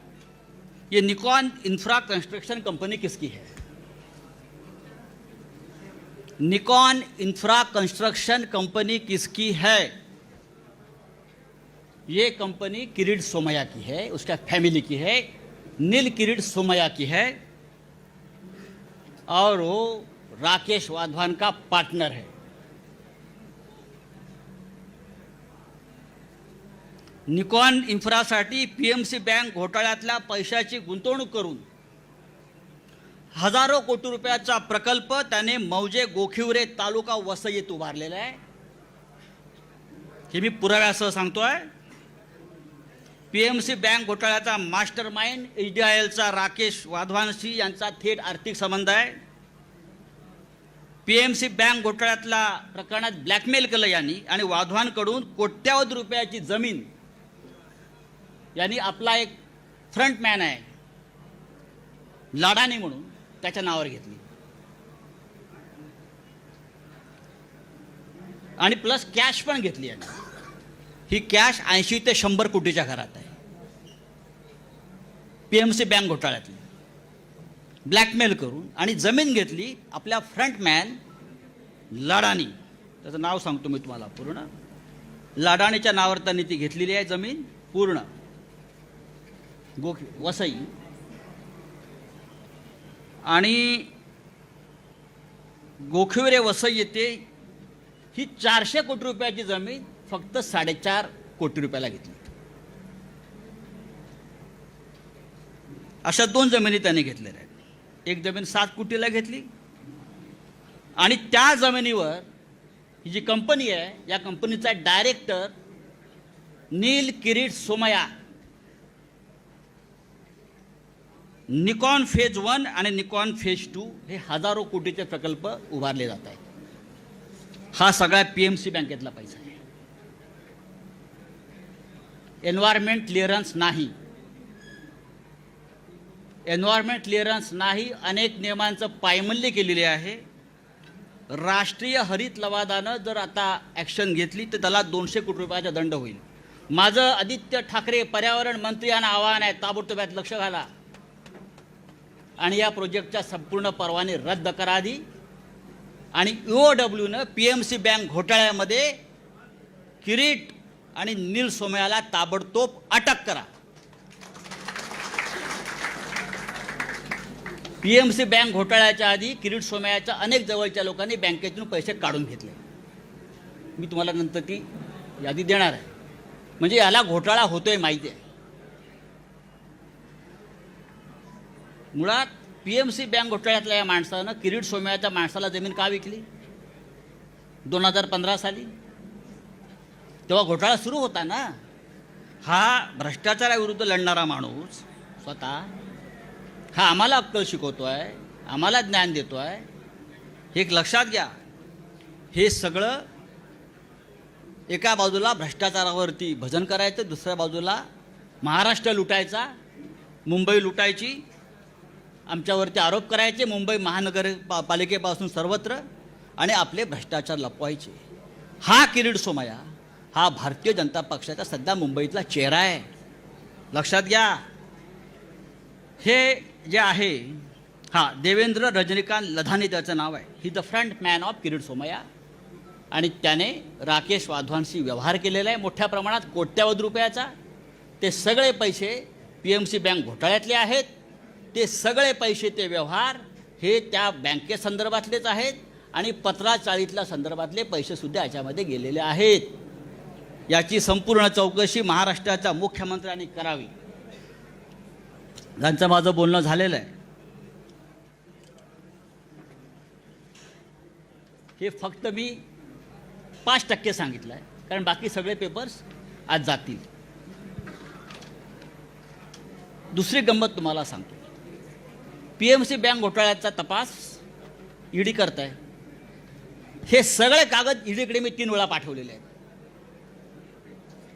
ये निकॉन इंफ्रा कंस्ट्रक्शन कंपनी किसकी है? निकॉन इंफ्रा कंस्ट्रक्शन कंपनी किसकी है? ये कंपनी किरीट सोमैया की है, उसका फैमिली की है, नील किरीट सोमैया की है, और वो राकेश वाधवान का पार्टनर है. निकॉन इन्फ्रासाठी PMC बँक घोटाळ्यातल्या पैशाची गुंतवणूक करून हजारो कोटी रुपयाचा प्रकल्प त्याने मौजे गोखिवरे तालुका वसईत उभारलेला आहे. हे मी पुराव्यासह सांगतोय. PMC बँक घोटाळ्याचा मास्टर माइंड HDILचा राकेश वाधवानशी यांचा थेट आर्थिक संबंध आहे. PMC बँक घोटाळ्यातल्या प्रकरणात ब्लॅकमेल केलं यांनी आणि वाधवानकडून कोट्यावधी रुपयाची जमीन यांनी आपला एक फ्रंटमॅन आहे लाडानी म्हणून त्याच्या नावावर घेतली आणि प्लस कॅश पण घेतली यांनी. ही कॅश 80 ते 100 कोटीच्या घरात आहे. PMC बँक घोटाळ्यातली ब्लॅकमेल करून आणि जमीन घेतली आपल्या फ्रंटमॅन लाडानी, त्याचं नाव सांगतो मी तुम्हाला पूर्ण. लाडानीच्या नावावर त्यांनी ती घेतलेली आहे जमीन पूर्ण वसई. आणि गोखिवरे वसई येथे ही 400 कोटी रुपयाची जमीन फक्त 4.5 कोटी रुपयाला घेतली. अशा 2 जमिनी त्यांनी घेतलेल्या आहेत. एक जमीन 7 कोटीला घेतली आणि त्या जमिनीवर ही जी कंपनी आहे या कंपनीचा डायरेक्टर नील किरीट सोमैया निकॉन फेज 1 आणि निकॉन फेज 2 हे हजारो कोटीचे प्रकल्प उभारले जात आहेत. हा सगळा PMC बँकेतला पैसा आहे. एन्व्हायरमेंट क्लिअरन्स नाही, एन्व्हायरमेंट क्लिअरन्स नाही, अनेक नियमांचं पायमल्ली केलेली आहे. राष्ट्रीय हरित लवादानं जर आता ॲक्शन घेतली तर त्याला 200 कोटी रुपयाचा दंड होईल. माझं आदित्य ठाकरे पर्यावरण मंत्री यांना आवाहन आहे, ताबडतोब यात लक्ष घाला आणि या प्रोजेक्टच्या संपूर्ण परवाने रद्द करा आधी. आणि UOWनं PMC बँक घोटाळ्यामध्ये किरीट आणि नील सोमयाला ताबडतोब अटक करा. PMC बँक घोटाळ्याच्या आधी किरीट सोमयाच्या अनेक जवळच्या लोकांनी बँकेतून पैसे काढून घेतले. मी तुम्हाला नंतर ती यादी देणार आहे. म्हणजे याला घोटाळा होतोय माहिती आहे. मुळात PMC बँक घोटाळ्यातल्या या माणसानं किरीट सोमयाच्या माणसाला जमीन का विकली 2015 साली? तेव्हा घोटाळा सुरू होता ना. हा भ्रष्टाचाराविरुद्ध लढणारा माणूस स्वतः हा आम्हाला अक्कल शिकवतो आहे, आम्हाला ज्ञान देतो आहे. हे एक लक्षात घ्या. हे सगळं एका बाजूला भ्रष्टाचारावरती भजन करायचं, दुसऱ्या बाजूला महाराष्ट्र लुटायचा, मुंबई लुटायची, आमच्यावरती आरोप करायचे मुंबई महानगरपालिकेपासून सर्वत्र, आणि आपले भ्रष्टाचार लपवायचे. हा किरीट सोमय्या हा भारतीय जनता पक्षाचा सध्या मुंबईतला चेहरा आहे. लक्षात घ्या. हे जे आहे देवेंद्र रजनीकांत लधानी त्याचं नाव आहे. He the front man of Kirit Somaiya. आणि त्याने राकेश वाधवांशी व्यवहार केलेला आहे मोठ्या प्रमाणात, कोट्यावधी रुपयाचा. ते सगळे पैसे PMC बँक घोटाळ्यातले आहेत. ते सगळे पैसे, ते व्यवहार हे त्या बँकेसंदर्भातलेच आहेत आणि 1540 संदर्भातले पैसेसुद्धा याच्यामध्ये गेलेले आहेत. याची संपूर्ण चौकशी महाराष्ट्राच्या मुख्यमंत्र्यांनी करावी. ज्यांचं माझं बोलणं झालेलं आहे. हे फक्त मी 5% सांगितलं आहे, कारण बाकी सगळे पेपर्स आज जातील. दुसरी गंमत तुम्हाला सांगतो. PMC बँक घोटाळ्याचा तपास ED करत आहे. हे सगळे कागद EDकडे मी 3 वेळा पाठवलेले आहेत.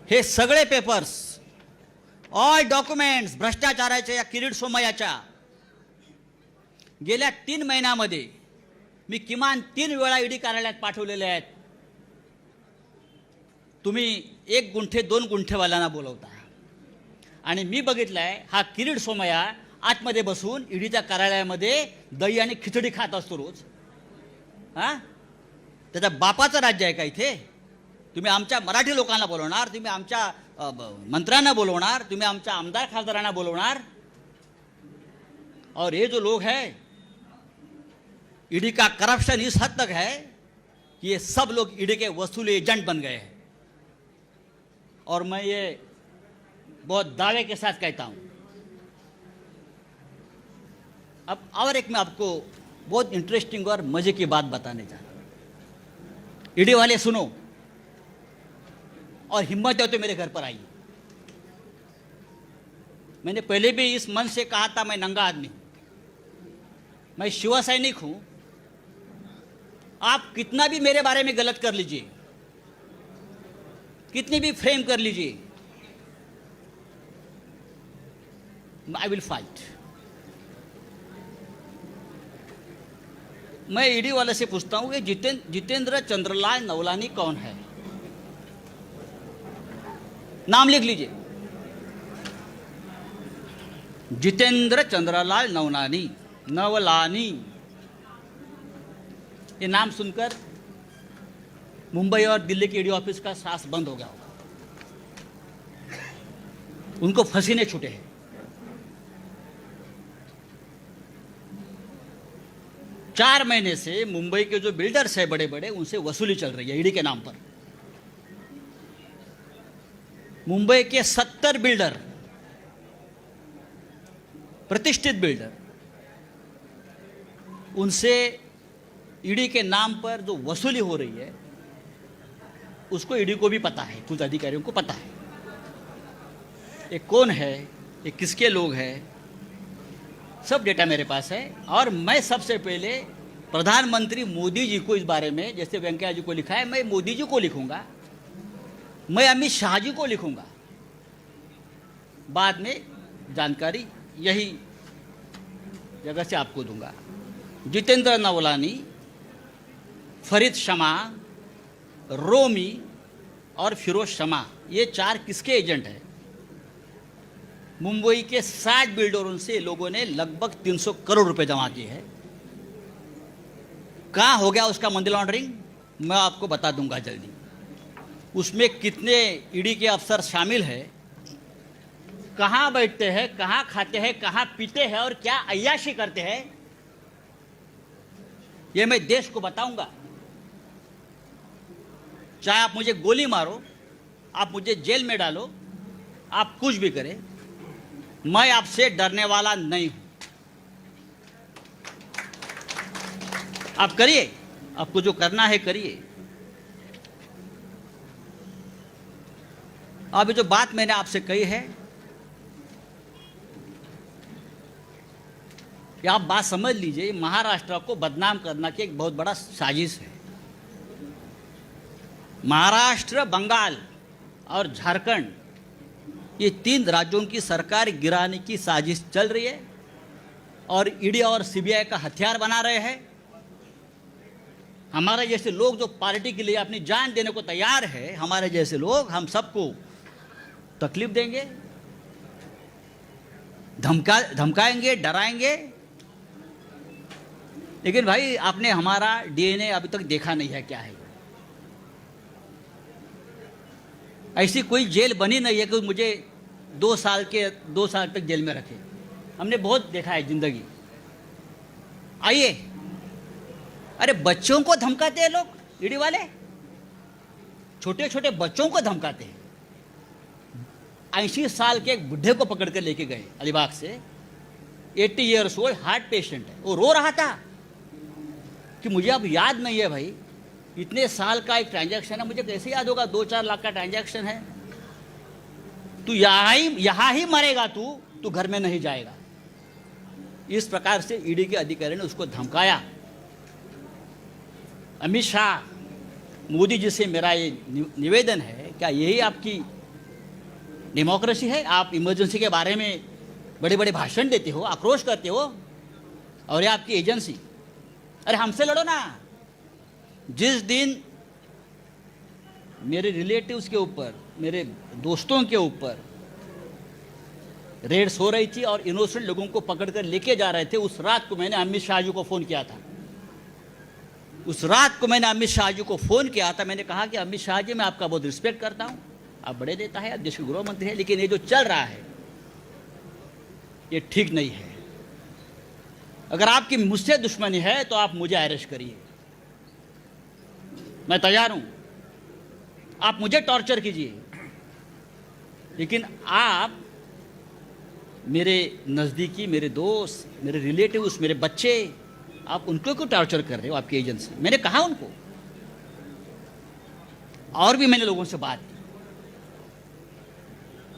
हे सगळे पेपर्स, ऑल डॉक्युमेंट्स भ्रष्टाचाराच्या या किरीट सोमय्याच्या गेल्या 3 महिन्यामध्ये मी किमान 3 वेळा ED कार्यालयात पाठवलेले आहेत. तुम्ही 1 गुंठे 2 गुंठेवाल्यांना बोलवता आणि मी बघितलं आहे हा किरीट सोमय्या आतमध्ये बसून EDच्या कार्यालयामध्ये दही आणि खिचडी खात असतो रोज. त्याच्या बापाचं राज्य आहे का इथे? तुम्ही आमच्या मराठी लोकांना बोलवणार, तुम्ही आमच्या मंत्र्यांना बोलवणार, तुम्ही आमच्या आमदार खासदारांना बोलवणार. और ये जो लोग हैं, ED का करप्शन इस हद तक है कि ये सब लोग ED के वसूली एजेंट बन गए हैं. और मैं ये बहुत दावे के साथ कहता हूँ. अब और एक मैं आपको बहुत इंटरेस्टिंग और मजे की बात बताने जा रहा हूँ. ED वाले सुनो और हिम्मत है तो मेरे घर पर आइए. मैंने पहले भी इस मन से कहा था मैं नंगा आदमी हूँ, मैं शिव सैनिक हूँ. आप कितना भी मेरे बारे में गलत कर लीजिए, कितनी भी फ्रेम कर लीजिए, आई विल फाइट. मैं ED वाले से पूछता हूँ कि जितेंद्र चंद्रलाल नवलानी कौन है? नाम लिख लीजिए. जितेंद्र चंद्रलाल नवलानी. ये नाम सुनकर मुंबई और दिल्ली के ED ऑफिस का सांस बंद हो गया होगा. उनको पसीने छूटे हैं. चार महीने से मुंबई के जो बिल्डर्स हैं बड़े बड़े, उनसे वसूली चल रही है ED के नाम पर. मुंबई के 70 बिल्डर, प्रतिष्ठित बिल्डर, उनसे ED के नाम पर जो वसूली हो रही है उसको ED को भी पता है, कुछ अधिकारियों को पता है. ये कौन है, ये किसके लोग हैं, सब डेटा मेरे पास है. और मैं सबसे पहले प्रधानमंत्री मोदी जी को इस बारे में, जैसे वेंकैया जी को लिखा है, मैं मोदी जी को लिखूंगा, मैं अमित शाह जी को लिखूंगा, बाद में जानकारी यही जगह से आपको दूंगा। जितेंद्र नवलानी, फरीद शमा, रोमी और फिरोज शमा, ये 4 किसके एजेंट हैं? मुंबई के 60 बिल्डरों से लोगों ने लगभग 300 करोड़ रुपए जमा किए हैं। कहाँ हो गया उसका मनी लॉन्ड्रिंग, मैं आपको बता दूंगा जल्दी। उसमें कितने ईडी के अफसर शामिल हैं, कहाँ बैठते हैं, कहाँ खाते हैं, कहाँ पीते हैं और क्या अय्याशी करते हैं, ये मैं देश को बताऊंगा। चाहे आप मुझे गोली मारो, आप मुझे जेल में डालो, आप कुछ भी करें, मैं आपसे डरने वाला नहीं हूं। आप करिए, आपको जो करना है करिए। अभी जो बात मैंने आपसे कही है, कि आप बात समझ लीजिए, महाराष्ट्र को बदनाम करना की एक बहुत बड़ा साजिश है। महाराष्ट्र, बंगाल और झारखंड, ये 3 राज्यों की सरकार गिराने की साजिश चल रही है और ईडी और सीबीआई का हथियार बना रहे हैं। हमारे जैसे लोग जो पार्टी के लिए अपनी जान देने को तैयार है, हमारे जैसे लोग, हम सबको तकलीफ देंगे, धमकाएंगे, डराएंगे। लेकिन भाई, आपने हमारा डीएनए अभी तक देखा नहीं है क्या है। ऐसी कोई जेल बनी नहीं है कि मुझे 2 साल तक जेल में रखे। हमने बहुत देखा है जिंदगी। आइए, अरे बच्चों को धमकाते हैं लोग, ईडी वाले छोटे छोटे बच्चों को धमकाते हैं। 80 साल के एक बुढ़े को पकड़ कर लेके गए अलीबाग से, 80 ईयर्स ओल्ड, हार्ट पेशेंट है। वो रो रहा था कि मुझे अब याद नहीं है भाई, इतने साल का एक ट्रांजैक्शन है, मुझे कैसे याद होगा? 2-4 लाख का ट्रांजैक्शन है। तू यहाँ ही मरेगा, तू घर में नहीं जाएगा। इस प्रकार से ईडी के अधिकारी ने उसको धमकाया। अमित शाह, मोदी जी से मेरा ये निवेदन है, क्या यही आपकी डेमोक्रेसी है? आप इमरजेंसी के बारे में बड़े बड़े भाषण देते हो, आक्रोश करते हो, और ये आपकी एजेंसी। अरे हमसे लड़ो ना। जिस दिन मेरे रिलेटिव्स के ऊपर, मेरे दोस्तों के ऊपर रेड्स हो रही थी और इनोसेंट लोगों को पकड़कर लेके जा रहे थे, उस रात को मैंने अमित शाह जी को फ़ोन किया था। मैंने कहा कि अमित शाह जी, मैं आपका बहुत रिस्पेक्ट करता हूं, आप बड़े नेता है, आप देश के गृह मंत्री हैं, लेकिन ये जो चल रहा है ये ठीक नहीं है। अगर आपकी मुझसे दुश्मनी है तो आप मुझे अरेस्ट करिए, मैं तैयार हूं। आप मुझे टॉर्चर कीजिए, लेकिन आप मेरे नज़दीकी, मेरे दोस्त, मेरे रिलेटिव्स, मेरे बच्चे, आप उनको क्यों टॉर्चर कर रहे हो? आपकी एजेंसी। मैंने कहा उनको, और भी मैंने लोगों से बात की।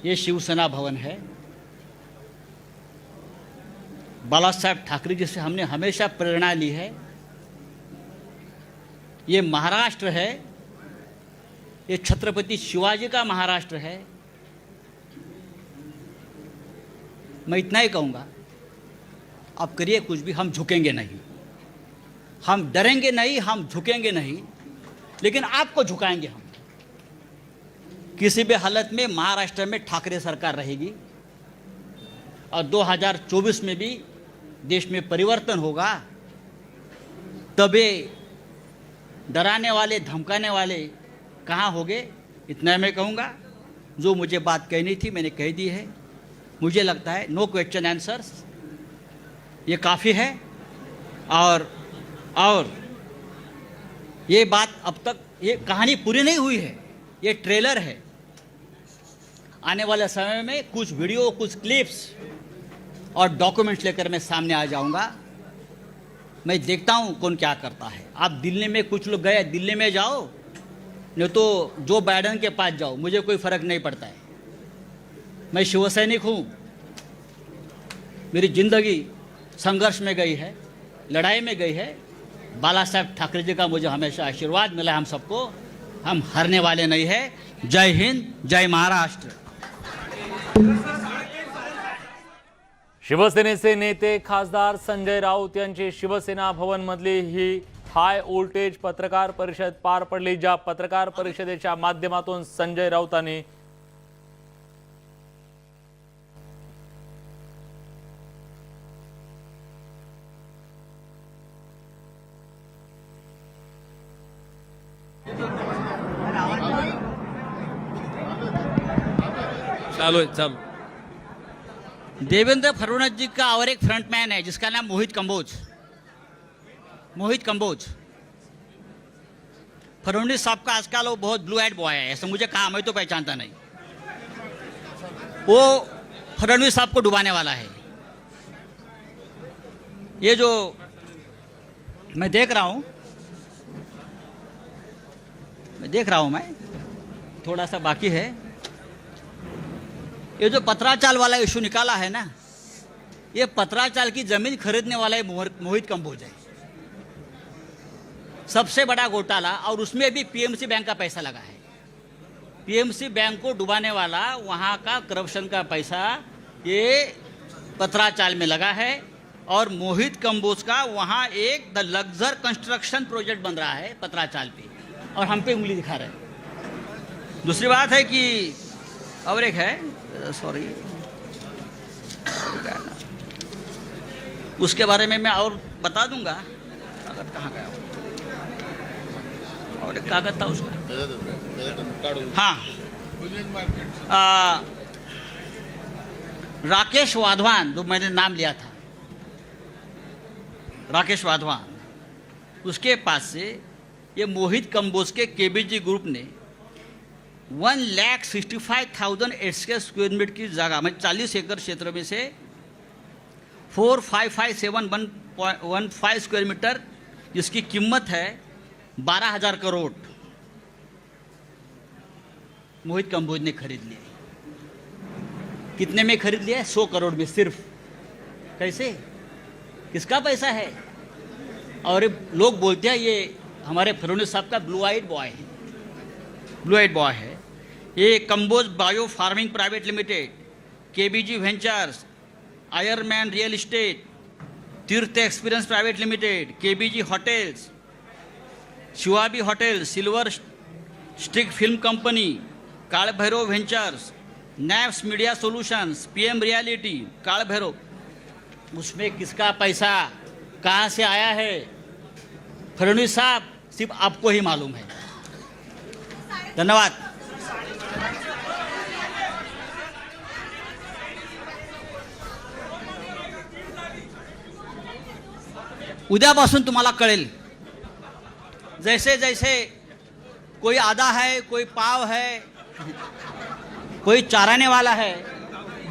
ये शिवसेना भवन है, बाला साहब ठाकरे जी से हमने हमेशा प्रेरणा ली है। ये महाराष्ट्र है, ये छत्रपति शिवाजी का महाराष्ट्र है। मैं इतना ही कहूँगा, आप करिए कुछ भी, हम झुकेंगे नहीं, हम डरेंगे नहीं, हम झुकेंगे नहीं, लेकिन आपको झुकाएंगे हम। किसी भी हालत में महाराष्ट्र में ठाकरे सरकार रहेगी और 2024 में भी देश में परिवर्तन होगा। तबे डराने वाले, धमकाने वाले कहाँ होंगे, इतना मैं कहूँगा। जो मुझे बात कहनी थी मैंने कह दी है। मुझे लगता है नो क्वेश्चन आंसर्स, ये काफ़ी है। और ये बात अब तक, ये कहानी पूरी नहीं हुई है, ये ट्रेलर है। आने वाले समय में कुछ वीडियो, कुछ क्लिप्स और डॉक्यूमेंट्स लेकर मैं सामने आ जाऊंगा। मैं देखता हूं कौन क्या करता है। आप दिल्ली में, कुछ लोग गए, दिल्ली में जाओ, नहीं तो जो बाइडेन के पास जाओ, मुझे कोई फ़र्क नहीं पड़ता है। मैं शिवसैनिक हूँ, मेरी ज़िंदगी संघर्ष में गई है, लड़ाई में गई है। बाला साहब ठाकरे जी का मुझे हमेशा आशीर्वाद मिला है हम सबको। हम हारने वाले नहीं है। जय हिंद, जय महाराष्ट्र। शिवसेनेचे नेते खासदार संजय राऊत यांची शिवसेना भवन मधली ही हाय व्होल्टेज पत्रकार परिषद पार पडली, ज्या पत्रकार परिषदेच्या माध्यमातून संजय राऊतांनी चालू देवेंद्र फडणवीस जी का और एक फ्रंटमैन है जिसका नाम मोहित कंबोज। फडणवीस साहब का आजकल वो बहुत ब्लू आइड बॉय है, ऐसा मुझे कहा, मैं तो पहचानता नहीं। वो फडणवीस साहब को डुबाने वाला है। ये जो मैं देख रहा हूं मैं थोड़ा सा बाकी है। ये जो पत्राचाल वाला इशू निकाला है ना, ये पत्राचाल की जमीन खरीदने वाला है मोहित कंबोज है, सबसे बड़ा घोटाला। और उसमें भी पीएमसी बैंक का पैसा लगा है। पीएमसी बैंक को डुबाने वाला, वहाँ का करप्शन का पैसा ये पत्राचाल में लगा है। और मोहित कंबोज का वहाँ एक द लग्जर कंस्ट्रक्शन प्रोजेक्ट बन रहा है पत्राचाल पे, और हम पे उंगली दिखा रहे हैं। दूसरी बात है कि और एक है, सॉरी, उसके बारे में मैं और बता दूंगा। कागज कहाँ गया? और एक कागज था उसका, हाँ, राकेश वाधवान, जो मैंने नाम लिया था, राकेश वाधवान, उसके पास से ये मोहित कंबोज के केबीजी ग्रुप ने 1,65,000 स्क्वायर मीटर की जगह में 40 एकड़ क्षेत्र में से 4557115 स्क्वायर मीटर, जिसकी कीमत है 12,000 करोड़, मोहित कंबोज ने खरीद लिए। कितने में खरीद लिया? 100 करोड़ में सिर्फ। कैसे? किसका पैसा है? और लोग बोलते हैं ये हमारे फडणवीस साहब का ब्लू आइड बॉय है। ये Kamboj bio farming private limited, KBG ventures, Ironman real estate, Tirth experience private limited, KBG hotels, Shivabi hotel, silver stick film company, Kaal Bhairav ventures, naps media solutions, PM reality, Kaal Bhairav, उसमें किसका पैसा कहाँ से आया है, फडणवीस साहब, सिर्फ आपको ही मालूम है। धन्यवाद। उद्यापासून तुम्हाला कळेल, जैसे जैसे कोई आधा है, कोई पाव है, कोई चाराने वाला है,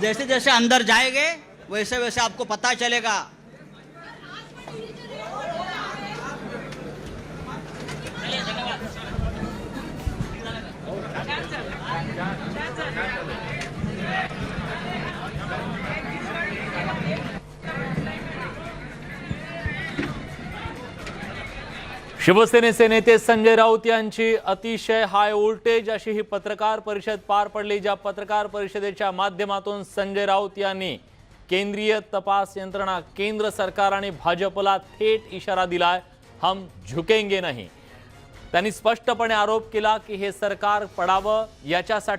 जैसे जैसे अंदर जाएंगे वैसे वैसे आपको पता चलेगा। शिवसेनेचे नेते संजय राऊत यांची अतिशय हाय व्होल्टेज अशी ही पत्रकार परिषद पार पडली, ज्या पत्रकार परिषदेच्या माध्यमातून संजय राऊत यांनी केंद्रीय तपास यंत्रणा, केंद्र सरकार आणि भाजपला थेट इशारा दिलाय, हम झुकेंगे नहीं। त्यांनी स्पष्टपणे आरोप केला की हे सरकार पडावं याच्यासाठी